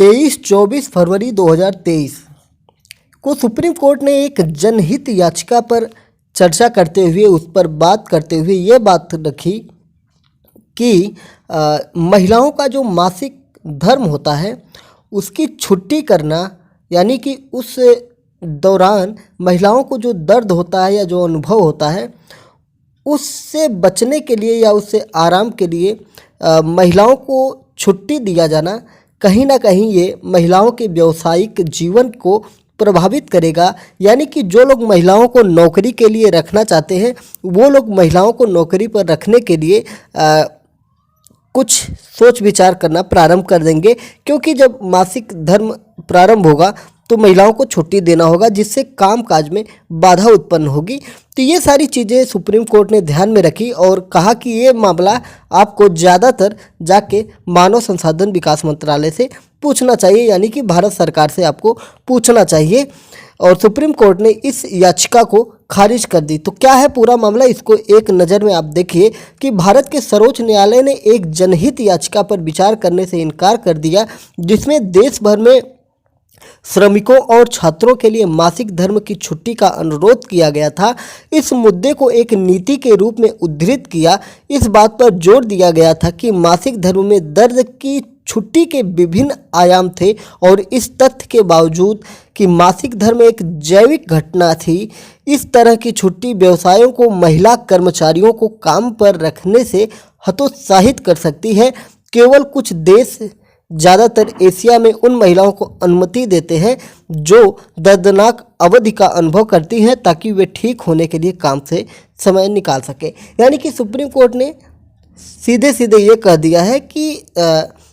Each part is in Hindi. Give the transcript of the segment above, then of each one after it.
24 फरवरी 2023 को सुप्रीम कोर्ट ने एक जनहित याचिका पर चर्चा करते हुए उस पर बात करते हुए ये बात रखी कि महिलाओं का जो मासिक धर्म होता है उसकी छुट्टी करना, यानी कि उस दौरान महिलाओं को जो दर्द होता है या जो अनुभव होता है उससे बचने के लिए या उससे आराम के लिए महिलाओं को छुट्टी दिया जाना कहीं ना कहीं ये महिलाओं के व्यावसायिक जीवन को प्रभावित करेगा। यानी कि जो लोग महिलाओं को नौकरी के लिए रखना चाहते हैं वो लोग महिलाओं को नौकरी पर रखने के लिए कुछ सोच विचार करना प्रारंभ कर देंगे, क्योंकि जब मासिक धर्म प्रारंभ होगा तो महिलाओं को छुट्टी देना होगा, जिससे कामकाज में बाधा उत्पन्न होगी। तो ये सारी चीज़ें सुप्रीम कोर्ट ने ध्यान में रखी और कहा कि ये मामला आपको ज़्यादातर जाके मानव संसाधन विकास मंत्रालय से पूछना चाहिए, यानी कि भारत सरकार से आपको पूछना चाहिए। और सुप्रीम कोर्ट ने इस याचिका को खारिज कर दी। तो क्या है पूरा मामला, इसको एक नज़र में आप देखिए कि भारत के सर्वोच्च न्यायालय ने एक जनहित याचिका पर विचार करने से इनकार कर दिया, जिसमें देश भर में श्रमिकों और छात्रों के लिए मासिक धर्म की छुट्टी का अनुरोध किया गया था। इस मुद्दे को एक नीति के रूप में उद्धृत किया। इस बात पर जोर दिया गया था कि मासिक धर्म में दर्द की छुट्टी के विभिन्न आयाम थे और इस तथ्य के बावजूद कि मासिक धर्म एक जैविक घटना थी, इस तरह की छुट्टी व्यवसायों को महिला कर्मचारियों को काम पर रखने से हतोत्साहित कर सकती है। केवल कुछ देश, ज़्यादातर एशिया में, उन महिलाओं को अनुमति देते हैं जो दर्दनाक अवधि का अनुभव करती हैं ताकि वे ठीक होने के लिए काम से समय निकाल सके। यानी कि सुप्रीम कोर्ट ने सीधे सीधे ये कह दिया है कि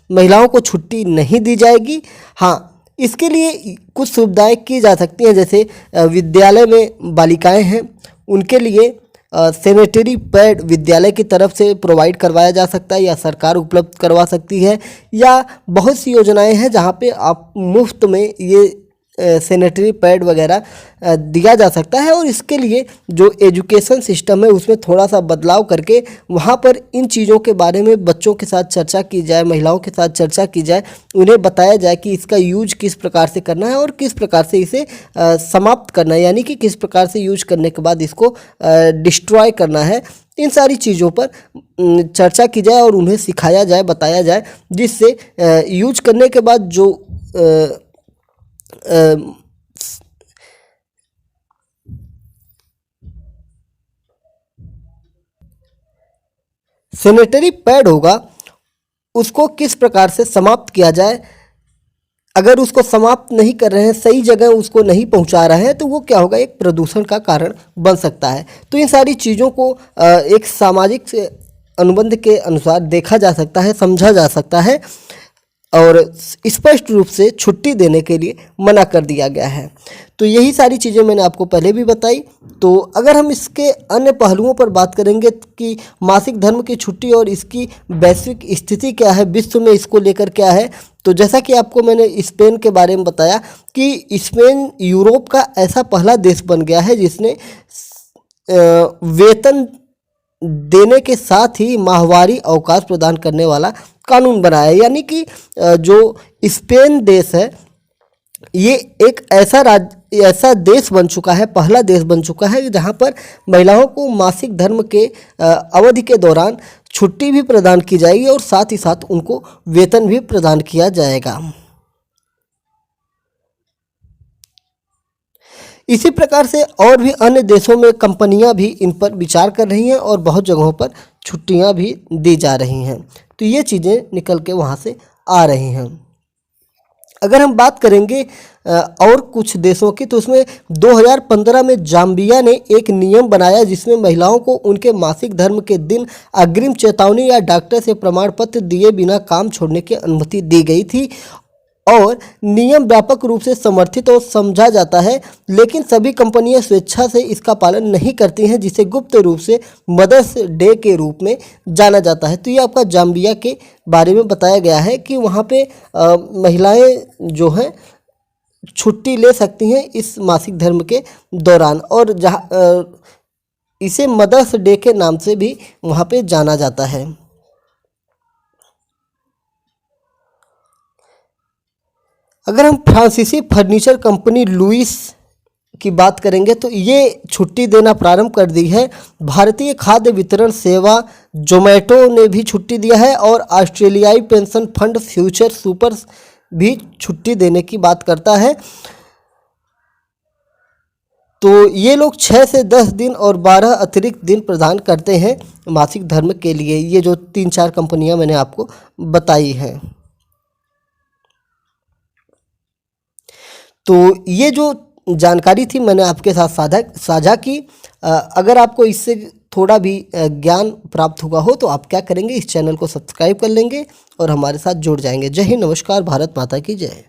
महिलाओं को छुट्टी नहीं दी जाएगी। हाँ, इसके लिए कुछ सुविधाएं की जा सकती हैं, जैसे विद्यालय में बालिकाएं हैं उनके लिए सैनिटरी पैड विद्यालय की तरफ से प्रोवाइड करवाया जा सकता है या सरकार उपलब्ध करवा सकती है, या बहुत सी योजनाएं हैं जहां पे आप मुफ्त में ये सैनिटरी पैड वगैरह दिया जा सकता है। और इसके लिए जो एजुकेशन सिस्टम है उसमें थोड़ा सा बदलाव करके वहाँ पर इन चीज़ों के बारे में बच्चों के साथ चर्चा की जाए, महिलाओं के साथ चर्चा की जाए, उन्हें बताया जाए कि इसका यूज किस प्रकार से करना है और किस प्रकार से इसे समाप्त करना है, यानी कि किस प्रकार से यूज करने के बाद इसको डिस्ट्रॉय करना है। इन सारी चीज़ों पर चर्चा की जाए और उन्हें सिखाया जाए, बताया जाए, जिससे यूज करने के बाद जो सैनिटरी पैड होगा उसको किस प्रकार से समाप्त किया जाए। अगर उसको समाप्त नहीं कर रहे हैं, सही जगह उसको नहीं पहुंचा रहे हैं, तो वो क्या होगा, एक प्रदूषण का कारण बन सकता है। तो इन सारी चीज़ों को एक सामाजिक अनुबंध के अनुसार देखा जा सकता है, समझा जा सकता है और स्पष्ट रूप से छुट्टी देने के लिए मना कर दिया गया है। तो यही सारी चीज़ें मैंने आपको पहले भी बताई। तो अगर हम इसके अन्य पहलुओं पर बात करेंगे कि मासिक धर्म की छुट्टी और इसकी वैश्विक स्थिति क्या है, विश्व में इसको लेकर क्या है, तो जैसा कि आपको मैंने स्पेन के बारे में बताया कि स्पेन यूरोप का ऐसा पहला देश बन गया है जिसने वेतन देने के साथ ही माहवारी अवकाश प्रदान करने वाला कानून बनाया। यानी कि जो स्पेन देश है ये एक ऐसा देश बन चुका है, पहला देश बन चुका है जहां पर महिलाओं को मासिक धर्म के अवधि के दौरान छुट्टी भी प्रदान की जाएगी और साथ ही साथ उनको वेतन भी प्रदान किया जाएगा। इसी प्रकार से और भी अन्य देशों में कंपनियां भी इन पर विचार कर रही हैं और बहुत जगहों पर छुट्टियां भी दी जा रही हैं। तो ये चीज़ें निकल के वहाँ से आ रही हैं। अगर हम बात करेंगे और कुछ देशों की, तो उसमें 2015 में जाम्बिया ने एक नियम बनाया जिसमें महिलाओं को उनके मासिक धर्म के दिन अग्रिम चेतावनी या डॉक्टर से प्रमाण पत्र दिए बिना काम छोड़ने की अनुमति दी गई थी। और नियम व्यापक रूप से समर्थित और समझा जाता है, लेकिन सभी कंपनियां स्वेच्छा से इसका पालन नहीं करती हैं, जिसे गुप्त रूप से मदर्स डे के रूप में जाना जाता है। तो ये आपका जाम्बिया के बारे में बताया गया है कि वहाँ पे महिलाएं जो हैं छुट्टी ले सकती हैं इस मासिक धर्म के दौरान, और जहाँ इसे मदर्स डे के नाम से भी वहाँ पे जाना जाता है। अगर हम फ्रांसीसी फर्नीचर कंपनी लुइस की बात करेंगे तो ये छुट्टी देना प्रारंभ कर दी है। भारतीय खाद्य वितरण सेवा जोमेटो ने भी छुट्टी दिया है और ऑस्ट्रेलियाई पेंशन फंड फ्यूचर सुपर भी छुट्टी देने की बात करता है। तो ये लोग 6 से 10 दिन और 12 अतिरिक्त दिन प्रदान करते हैं मासिक धर्म के लिए। ये जो 3-4 कंपनियां मैंने आपको बताई हैं। तो ये जो जानकारी थी मैंने आपके साथ साझा की। अगर आपको इससे थोड़ा भी ज्ञान प्राप्त हुआ हो तो आप क्या करेंगे, इस चैनल को सब्सक्राइब कर लेंगे और हमारे साथ जुड़ जाएंगे। जय हिंद, नमस्कार, भारत माता की जय।